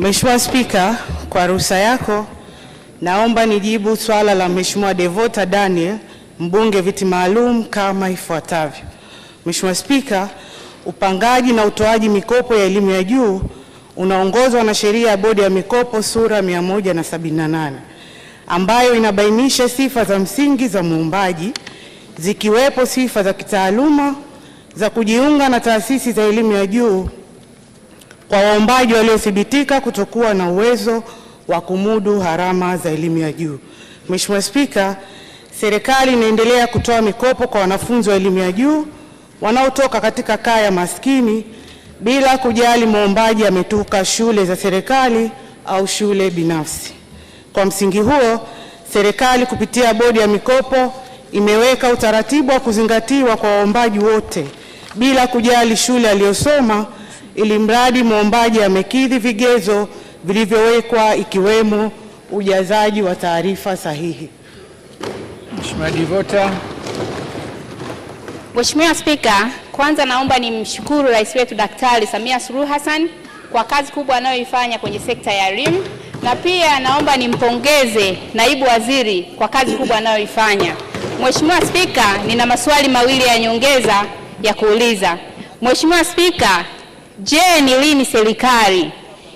Mheshimiwa Spika, kwa ruhusa yako naomba nijibu swala la Mheshimiwa Devota Daniel, mbunge viti maalum kama ifuatavyo. Mheshimiwa Spika, upangaji na utoaji mikopo ya elimu ya juu unaongozwa na sheria ya bodi ya mikopo sura 178 ambayo inabainisha sifa za msingi za muombaji, zikiwepo sifa za kitaaluma za kujiunga na taasisi za elimu ya juu kwa waombaji waliothibitika kutokuwa na uwezo wa kumudu gharama za elimu ya juu. Mheshimiwa Spika, serikali inaendelea kutoa mikopo kwa wanafunzi wa elimu ya juu wanaotoka katika kaya maskini bila kujali muombaji ametoka shule za serikali au shule binafsi. Kwa msingi huo, serikali kupitia bodi ya mikopo imeweka utaratibu wa kuzingatiwa kwa waombaji wote bila kujali shule aliyosoma, ili mradi muombaji amekidhi vigezo vilivyowekwa ikiwemo ujazaji wa taarifa sahihi. Mheshimiwa Devota. Mheshimiwa Spika, kwanza naomba nimshukuru Rais wetu Daktari Samia Suluhu Hassan kwa kazi kubwa anayoifanya kwenye sekta ya elimu, na pia naomba nimpongeze Naibu Waziri kwa kazi kubwa anayoifanya. Mheshimiwa Spika, nina maswali mawili ya nyongeza ya kuuliza. Mheshimiwa Spika, je, ni lini serikali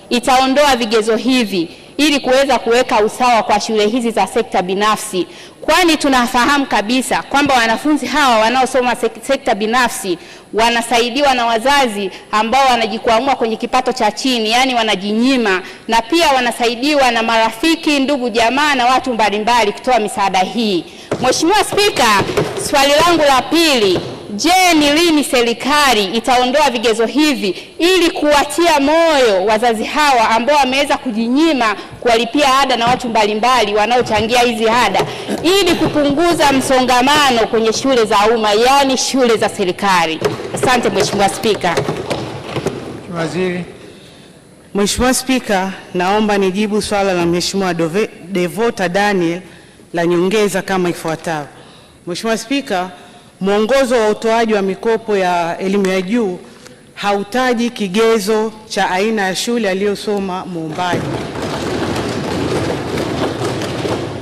itaondoa vigezo hivi ili kuweza kuweka usawa kwa shule hizi za sekta binafsi? Kwani tunafahamu kabisa kwamba wanafunzi hawa wanaosoma sekta binafsi wanasaidiwa na wazazi ambao wanajikwamua kwenye kipato cha chini, yani wanajinyima, na pia wanasaidiwa na marafiki, ndugu, jamaa na watu mbalimbali kutoa misaada hii. Mheshimiwa Spika, swali langu la pili, je, ni lini serikali itaondoa vigezo hivi ili kuwatia moyo wazazi hawa ambao wameweza kujinyima kuwalipia ada na watu mbalimbali wanaochangia hizi ada, ili kupunguza msongamano kwenye shule za umma, yani shule za serikali? Asante Mheshimiwa Spika. Waziri. Mheshimiwa Spika, naomba nijibu swala la Mheshimiwa Devota Daniel la nyongeza kama ifuatavyo. Mheshimiwa Spika, mwongozo wa utoaji wa mikopo ya elimu ya juu hautaji kigezo cha aina ya shule aliyosoma muombaji,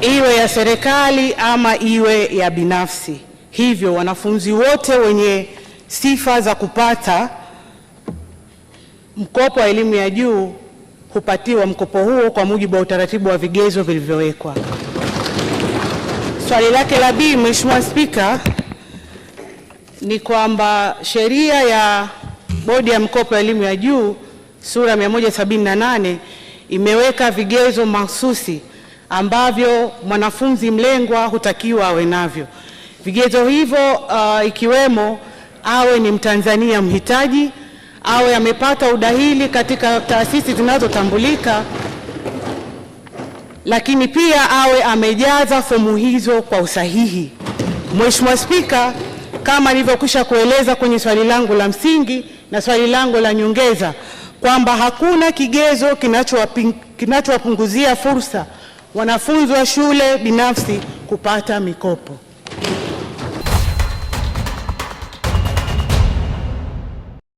iwe ya serikali ama iwe ya binafsi. Hivyo wanafunzi wote wenye sifa za kupata mkopo wa elimu ya juu hupatiwa mkopo huo kwa mujibu wa utaratibu wa vigezo vilivyowekwa. Swali lake la pili, Mheshimiwa Spika, ni kwamba sheria ya bodi ya mkopo ya elimu ya juu sura 178 imeweka vigezo mahsusi ambavyo mwanafunzi mlengwa hutakiwa awe navyo. Vigezo hivyo ikiwemo awe ni Mtanzania mhitaji, awe amepata udahili katika taasisi zinazotambulika, lakini pia awe amejaza fomu hizo kwa usahihi. Mheshimiwa Spika, kama nilivyokwisha kueleza kwenye swali langu la msingi na swali langu la nyongeza kwamba hakuna kigezo kinachowapunguzia fursa wanafunzi wa shule binafsi kupata mikopo.